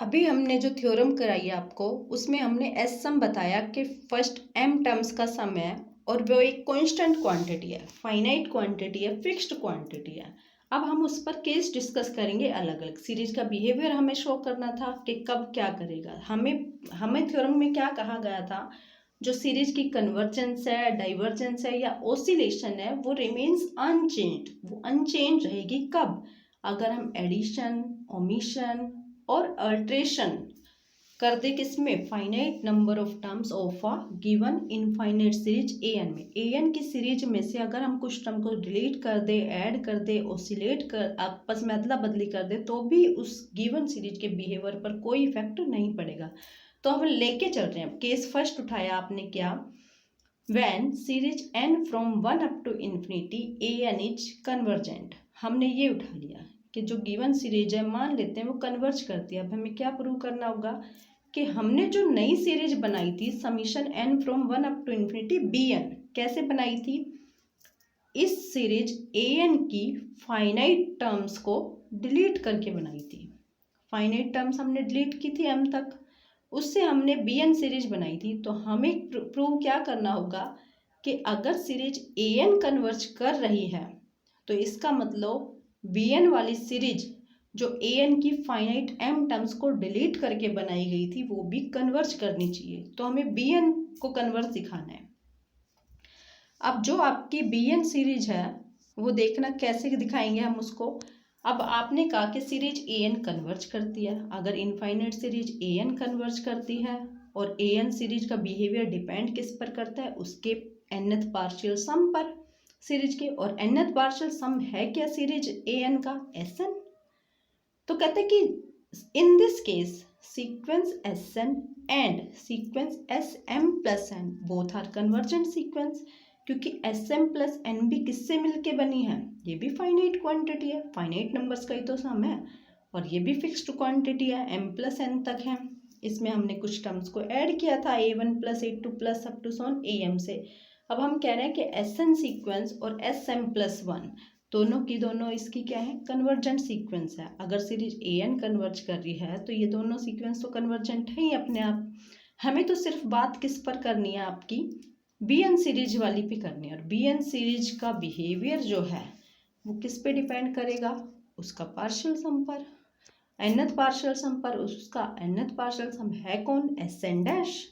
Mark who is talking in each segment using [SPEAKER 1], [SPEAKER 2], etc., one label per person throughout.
[SPEAKER 1] अभी हमने जो थ्योरम कराई आपको उसमें हमने एस सम बताया कि फर्स्ट एम टर्म्स का सम है और वो एक कांस्टेंट क्वांटिटी है, फाइनाइट क्वांटिटी है, फिक्स्ड क्वांटिटी है। अब हम उस पर केस डिस्कस करेंगे अलग अलग। सीरीज का बिहेवियर हमें शो करना था कि कब क्या करेगा। हमें हमें थ्योरम में क्या कहा गया था, जो सीरीज की कन्वर्जेंस है, डाइवर्जेंस है या ओसिलेशन है वो रिमेन्स अनचेंज्ड। वो अनचेंज रहेगी कब, अगर हम एडिशन, ओमिशन और अल्ट्रेशन कर दे किसमें, finite number of terms of a given infinite series a n में। ए एन की सीरीज में से अगर हम कुछ टर्म को डिलीट कर दे, ऐड कर दे, ओसिलेट कर, आपस में अदला बदली कर दे तो भी उस गिवन सीरीज के बिहेवियर पर कोई इफेक्ट नहीं पड़ेगा। तो हम लेके चल रहे हैं। केस फर्स्ट उठाया आपने क्या, when series n from one up to infinity a n is convergent. हमने ये उठा लिया कि जो गिवन सीरीज है मान लेते हैं वो कन्वर्ज करती है। अब हमें क्या प्रूव करना होगा कि हमने जो नई सीरीज बनाई थी summation n from one up to infinity b n, कैसे बनाई थी, इस सीरीज ए एन की फाइनाइट टर्म्स को डिलीट करके बनाई थी। फाइनाइट टर्म्स हमने डिलीट की थी एम तक, उससे हमने बी एन सीरीज बनाई थी। तो हमें प्रूव क्या करना होगा कि अगर सीरीज ए एन कन्वर्ज कर रही है तो इसका मतलब बी एन वाली सीरीज जो ए एन की फाइनाइट एम टर्म्स को डिलीट करके बनाई गई थी वो भी कन्वर्ज करनी चाहिए। तो हमें बी एन को कन्वर्ज दिखाना है। अब जो आपकी बी एन सीरीज है वो देखना कैसे दिखाएंगे हम उसको। अब आपने कहा कि सीरीज ए एन कन्वर्ज करती है। अगर infinite series a n converge करती है और ए एन सीरीज का बिहेवियर डिपेंड किस पर करता है, उसके nth पार्शियल सम पर सीरीज के। और nth पार्शियल सम है क्या सीरीज ए एन का, एस एन। तो कहते हैं कि in this case sequence s n and sequence s M plus n both are convergent sequence, क्योंकि एस एम प्लस एन भी किससे मिलके बनी है, ये भी फाइनाइट क्वांटिटी है, फाइनाइट नंबर्स का ही तो सम है, और ये भी फिक्स्ड क्वांटिटी है, एम प्लस एन तक है। इसमें हमने कुछ टर्म्स को ऐड किया था, A one plus A two plus up to so on A M से। अब हम कह रहे हैं कि एस एन सीक्वेंस और एस एम प्लस वन दोनों की दोनों इसकी क्या है, कन्वर्जेंट सीक्वेंस है। अगर सीरीज ए एन कन्वर्ज कर रही है तो ये दोनों सीक्वेंस तो कन्वर्जेंट है ही अपने आप। हमें तो सिर्फ बात किस पर करनी है, आपकी बी एन सीरीज वाली पे करनी है। और बी एन सीरीज का बिहेवियर जो है वो किस पे डिपेंड करेगा, उसका पार्शियल सम पर, nth पार्शियल सम पर। उसका nth पार्शियल सम है कौन, एस एन डैश।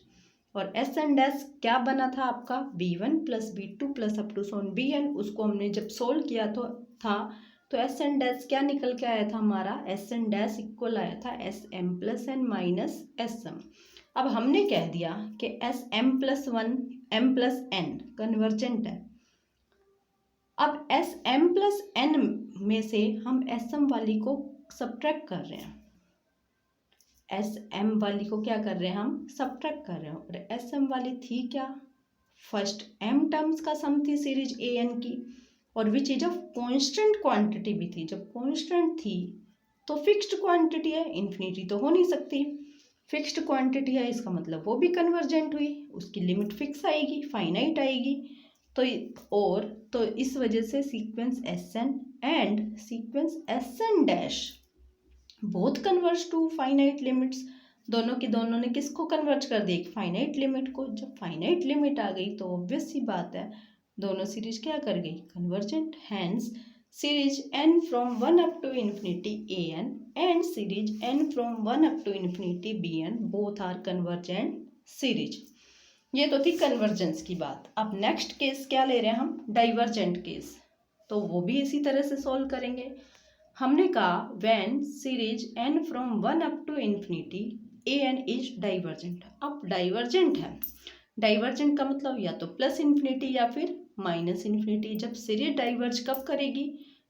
[SPEAKER 1] और एस एन डैश क्या बना था आपका, b one plus b two plus up to so on b n. उसको हमने जब सोल्व किया तो एस एन डैश क्या निकल के आया था हमारा, एस एन डैश इक्वल आया था s M plus n minus s m. अब हमने कह दिया कि s M plus one m plus n convergent है। अब एस एम प्लस एन में से हम एस एम वाली को सब्ट्रैक्ट कर रहे हैं, एस एम वाली को क्या कर रहे हैं हम, सब्ट्रैक्ट कर रहे हैं। और एस एम वाली थी क्या, फर्स्ट एम टर्म्स का सम थी सीरीज ए एन की, और which is of constant quantity भी थी। जब कॉन्स्टेंट थी तो फिक्स्ड क्वांटिटी है, इन्फिनिटी तो हो नहीं सकती। फिक्स्ड क्वांटिटी है इसका मतलब वो भी कन्वर्जेंट हुई, उसकी लिमिट फिक्स आएगी, फाइनाइट आएगी। तो इस वजह से sequence s n and sequence s n dash both converge to finite limits. दोनों की दोनों ने किसको कन्वर्ज कर दी, एक फाइनाइट लिमिट को। जब फाइनाइट लिमिट आ गई तो ऑब्वियस सी बात है दोनों सीरीज क्या कर गई, convergent. Hence series n from one up to infinity a n and series n from one up to infinity b n both are convergent series. ये तो थी कन्वर्जेंस की बात। अब नेक्स्ट केस क्या ले रहे हैं हम, डाइवर्जेंट केस। तो वो भी इसी तरह से सॉल्व करेंगे। हमने कहा when series n from one up to infinity a n is divergent. अब डाइवर्जेंट है, डाइवर्जेंट का मतलब या तो प्लस इन्फिनिटी या फिर माइनस इन्फिनिटी। जब सीरीज डाइवर्ज कब करेगी,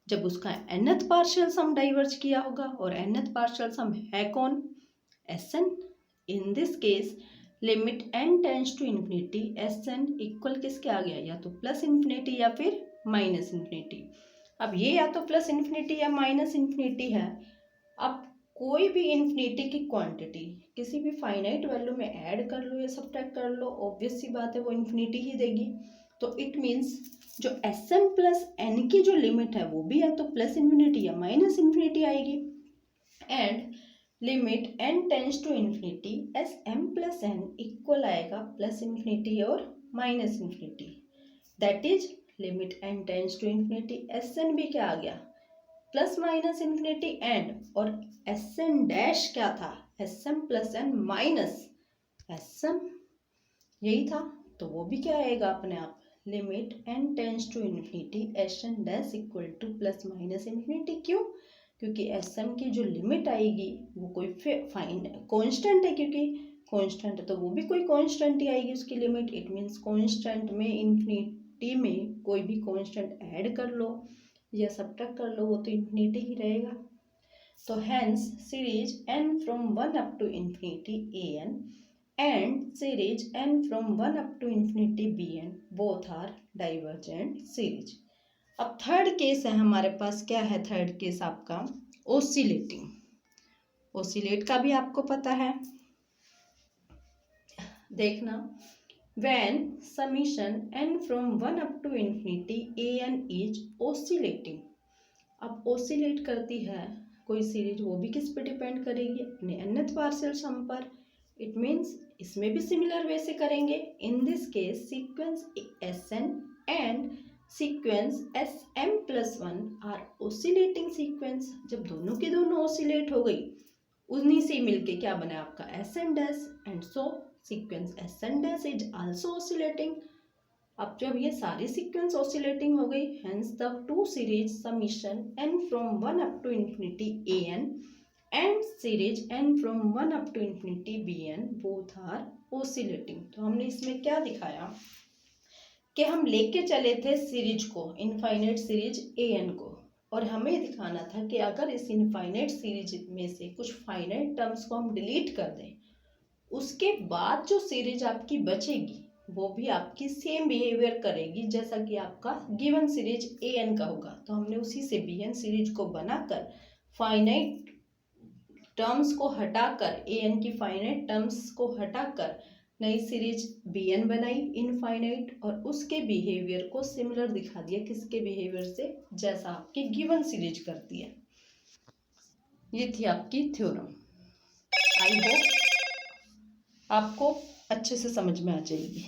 [SPEAKER 1] जब उसका nth पार्शियल सम डाइवर्ज किया होगा, और nth पार्शियल सम है कौन, s n. In this case limit n tends to infinity s n equal किसके आ गया, या तो प्लस इन्फिनिटी या फिर माइनस इन्फिनिटी। अब ये या तो प्लस इन्फिनिटी या माइनस इन्फिनिटी है। अब कोई भी इन्फिनिटी की क्वांटिटी किसी भी फाइनाइट वैल्यू में ऐड कर लो या सब्ट्रैक्ट कर लो, ऑब्वियस सी बात है वो इन्फिनिटी ही देगी। तो इट मीन्स जो एस एम प्लस एन की जो लिमिट है वो भी या तो प्लस इन्फिनिटी या माइनस इन्फिनिटी आएगी। And limit n tends to infinity s M plus n equal आएगा प्लस इन्फिनिटी और minus infinity, that is limit n tends to infinity s n भी क्या आ गया प्लस माइनस इन्फिनिटी एंड, और s n dash क्या था s M plus n minus s m, यही था। तो वो भी क्या आएगा अपने आप, limit n tends to infinity s n dash equal to plus minus infinity. क्यों? क्योंकि एस एम की जो लिमिट आएगी वो कोई फाइन कॉन्स्टेंट है, क्योंकि कॉन्स्टेंट है तो वो भी कोई कॉन्स्टेंट ही आएगी उसकी लिमिट। इट मीन्स कॉन्स्टेंट में इन्फिनिटी में कोई भी कॉन्स्टेंट ऐड कर लो या सब्ट्रैक्ट कर लो, वो तो इन्फिनिटी ही रहेगा। तो hence series n from 1 up to infinity an and series n from 1 up to infinity bn both are divergent series। अब थर्ड केस है हमारे पास, क्या है थर्ड केस आपका, ओसिलेटिंग। ओसिलेट का भी आपको पता है, देखना, when summation n from 1 up to infinity an is oscillating। अब ओसिलेट करती है कोई सीरीज, वो भी किस पे डिपेंड करेगी, अपने nth पार्शियल सम पर। इट मीन्स इसमें भी सिमिलर वे से करेंगे। In this case sequence s n and sequence s M plus one are oscillating sequence. जब दोनों की दोनों ओसिलेट हो गई, उन्हीं से मिलके क्या बना आपका s n dash, and so sequence s n dash is also oscillating. अब जब ये सारी सीक्वेंस ऑसिलेटिंग हो गई, hence the two series summation n from 1 up to infinity an and series n from 1 up to infinity bn both are oscillating. तो हमने इसमें क्या दिखाया कि हम लेके चले थे सीरीज को, इनफाइनाइट सीरीज an को, और हमें दिखाना था कि अगर इस इनफाइनाइट सीरीज में से कुछ फाइनाइट टर्म्स को हम डिलीट कर दें, उसके बाद जो सीरीज आपकी बचेगी वो भी आपकी सेम बिहेवियर करेगी जैसा कि आपका गिवन सीरीज an का होगा। तो हमने उसी से bn सीरीज को बनाकर फाइनाइट टर्म्स को हटाकर, an की फाइनाइट टर्म्स को हटाकर नई सीरीज bn बनाई इनफाइनाइट, और उसके बिहेवियर को सिमिलर दिखा दिया किसके बिहेवियर से, जैसा आपकी गिवन सीरीज करती है। ये थी आपकी थ्योरम। आई होप आपको अच्छे से समझ में आ जाएगी।